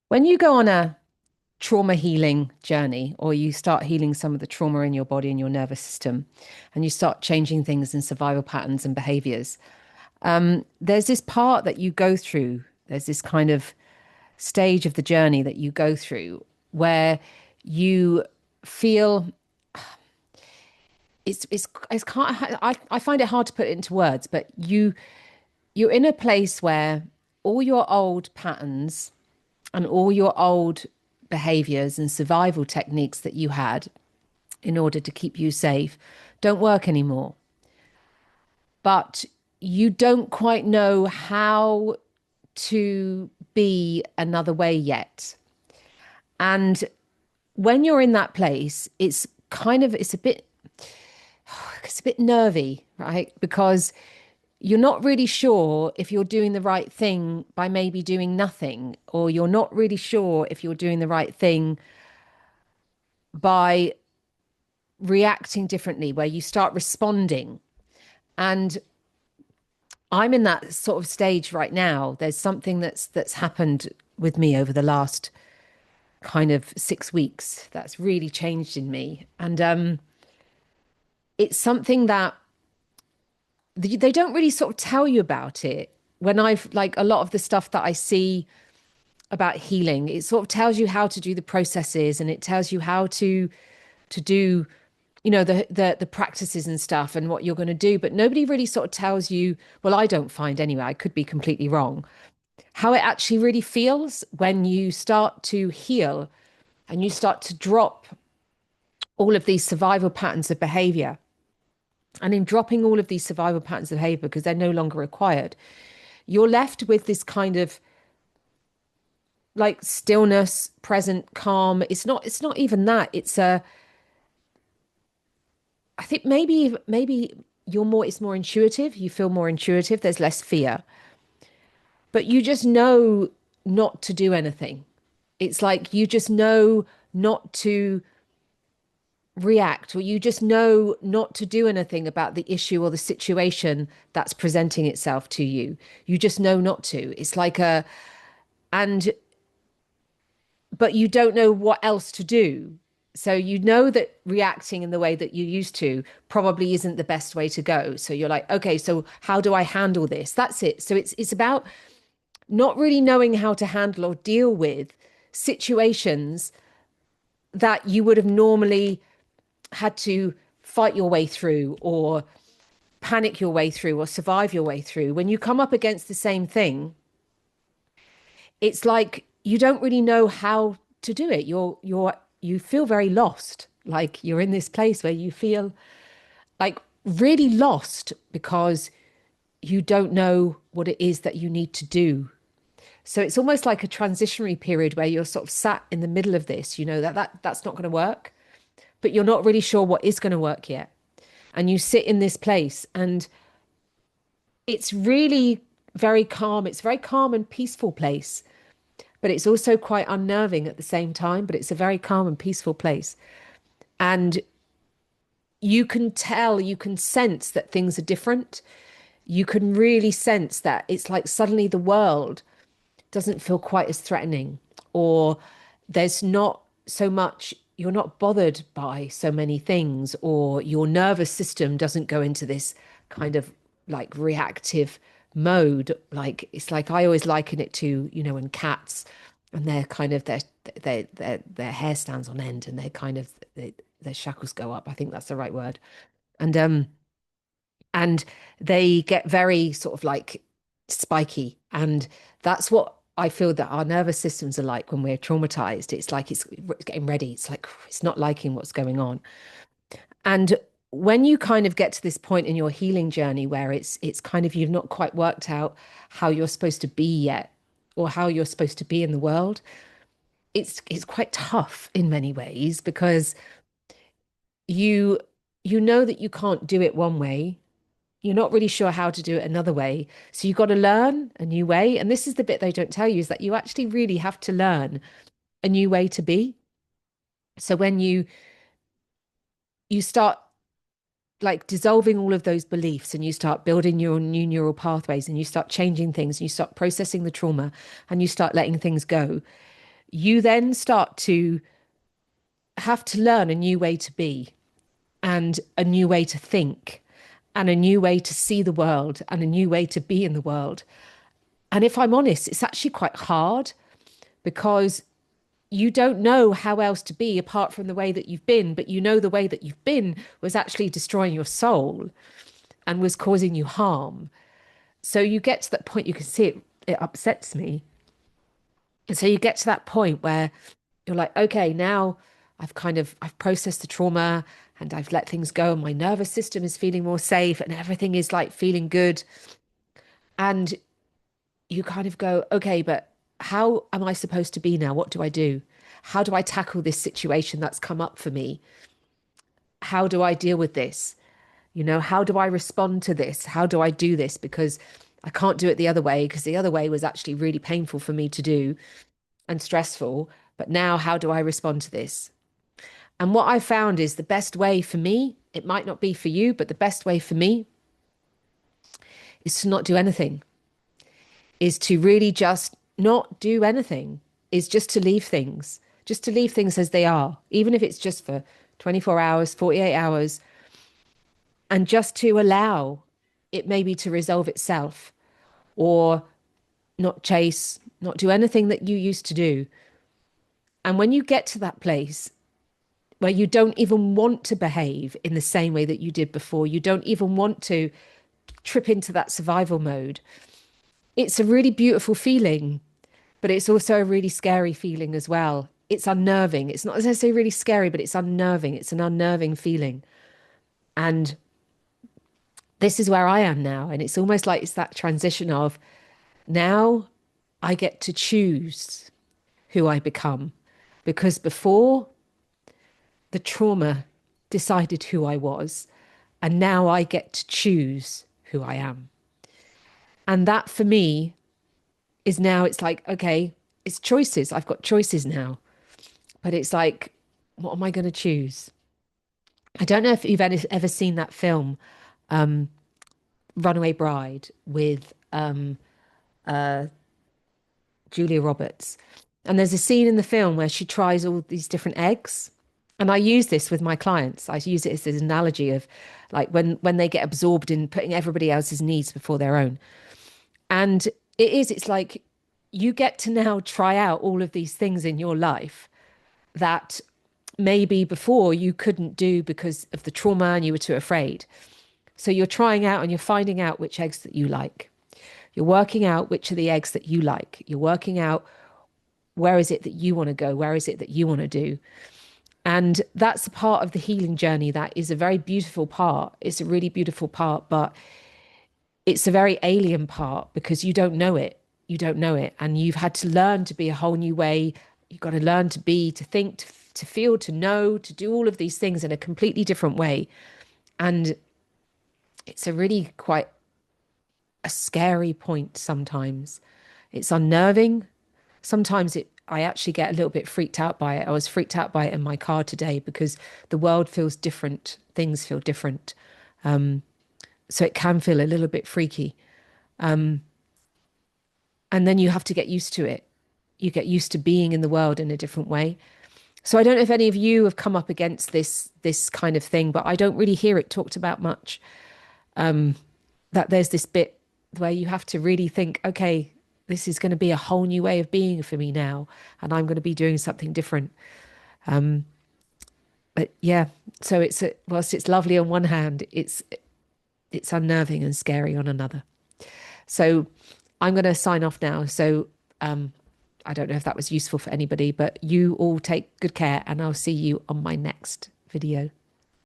When you go on a trauma healing journey, or you start healing some of the trauma in your body and your nervous system, and you start changing things in survival patterns and behaviors, there's this part that you go through. There's this kind of stage of the journey that you go through where you feel it's can't I find it hard to put it into words, but you're in a place where all your old patterns and all your old behaviors and survival techniques that you had in order to keep you safe don't work anymore. But you don't quite know how to be another way yet. And when you're in that place, it's a bit nervy, right? Because you're not really sure if you're doing the right thing by maybe doing nothing, or you're not really sure if you're doing the right thing by reacting differently, where you start responding. And I'm in that sort of stage right now. There's something that's happened with me over the last kind of 6 weeks that's really changed in me. And it's something that they don't really sort of tell you about it. When I've like a lot of the stuff that I see about healing, it sort of tells you how to do the processes, and it tells you how to do, the practices and stuff and what you're going to do, but nobody really sort of tells you, well, I don't find anyway, I could be completely wrong, how it actually really feels when you start to heal and you start to drop all of these survival patterns of behavior. And in dropping all of these survival patterns of behavior because they're no longer required, you're left with this kind of like stillness, present, calm. It's not even that. I think maybe it's more intuitive. You feel more intuitive. There's less fear, but you just know not to do anything. It's like you just know not to react, or you just know not to do anything about the issue or the situation that's presenting itself to you. You just know not to. It's like and but you don't know what else to do. So you know that reacting in the way that you used to probably isn't the best way to go. So you're like, okay, so how do I handle this? That's it. So it's about not really knowing how to handle or deal with situations that you would have normally had to fight your way through, or panic your way through, or survive your way through. When you come up against the same thing, it's like you don't really know how to do it. You feel very lost. Like you're in this place where you feel like really lost because you don't know what it is that you need to do. So it's almost like a transitionary period where you're sort of sat in the middle of this, that's not going to work, but you're not really sure what is going to work yet. And you sit in this place, and it's really very calm. It's a very calm and peaceful place, but it's also quite unnerving at the same time. But it's a very calm and peaceful place. And you can tell, you can sense that things are different. You can really sense that it's like suddenly the world doesn't feel quite as threatening, or there's not so much, you're not bothered by so many things, or your nervous system doesn't go into this kind of like reactive mode. Like it's like I always liken it to, when cats and they're kind of their hair stands on end, and their shackles go up. I think that's the right word. And they get very sort of like spiky. And that's what I feel that our nervous systems are like when we're traumatized. It's like it's getting ready. It's like it's not liking what's going on. And when you kind of get to this point in your healing journey where it's kind of you've not quite worked out how you're supposed to be yet, or how you're supposed to be in the world, it's quite tough in many ways, because you you know that you can't do it one way. You're not really sure how to do it another way. So you've got to learn a new way. And this is the bit they don't tell you, is that you actually really have to learn a new way to be. So when you start like dissolving all of those beliefs, and you start building your new neural pathways, and you start changing things, and you start processing the trauma, and you start letting things go, you then start to have to learn a new way to be and a new way to think and a new way to see the world and a new way to be in the world. And if I'm honest, it's actually quite hard because you don't know how else to be apart from the way that you've been, but you know the way that you've been was actually destroying your soul and was causing you harm. So you get to that point, you can see it upsets me. And so you get to that point where you're like, okay, now I've processed the trauma and I've let things go and my nervous system is feeling more safe and everything is like feeling good. And you kind of go, okay, but how am I supposed to be now? What do I do? How do I tackle this situation that's come up for me? How do I deal with this? How do I respond to this? How do I do this? Because I can't do it the other way, because the other way was actually really painful for me to do and stressful. But now, how do I respond to this? And what I found is the best way for me, it might not be for you, but the best way for me is to not do anything, is to really just not do anything, is just to leave things as they are, even if it's just for 24 hours, 48 hours, and just to allow it maybe to resolve itself or not chase, not do anything that you used to do. And when you get to that place where you don't even want to behave in the same way that you did before, you don't even want to trip into that survival mode, it's a really beautiful feeling, but it's also a really scary feeling as well. It's unnerving. It's not necessarily really scary, but it's unnerving. It's an unnerving feeling. And this is where I am now. And it's almost like it's that transition of now I get to choose who I become. Because before, the trauma decided who I was. And now I get to choose who I am. And that for me is now, it's like, okay, it's choices. I've got choices now. But it's like, what am I going to choose? I don't know if you've ever seen that film, Runaway Bride, with Julia Roberts. And there's a scene in the film where she tries all these different eggs. And I use this with my clients. I use it as an analogy of like when they get absorbed in putting everybody else's needs before their own. And it's like you get to now try out all of these things in your life that maybe before you couldn't do because of the trauma and you were too afraid. So you're trying out and you're finding out which eggs that you like. You're working out which are the eggs that you like. You're working out where is it that you want to go? Where is it that you want to do? And that's a part of the healing journey that is a very beautiful part. It's a really beautiful part, but it's a very alien part because you don't know it. You don't know it. And you've had to learn to be a whole new way. You've got to learn to be, to think, to feel, to know, to do all of these things in a completely different way. And it's a really quite a scary point sometimes. It's unnerving. Sometimes I actually get a little bit freaked out by it. I was freaked out by it in my car today because the world feels different. Things feel different. So it can feel a little bit freaky. And then you have to get used to it. You get used to being in the world in a different way. So I don't know if any of you have come up against this kind of thing, but I don't really hear it talked about much. That there's this bit where you have to really think, okay, this is going to be a whole new way of being for me now, and I'm going to be doing something different. But yeah, so whilst it's lovely on one hand, it's unnerving and scary on another. So I'm going to sign off now. So I don't know if that was useful for anybody, but you all take good care and I'll see you on my next video.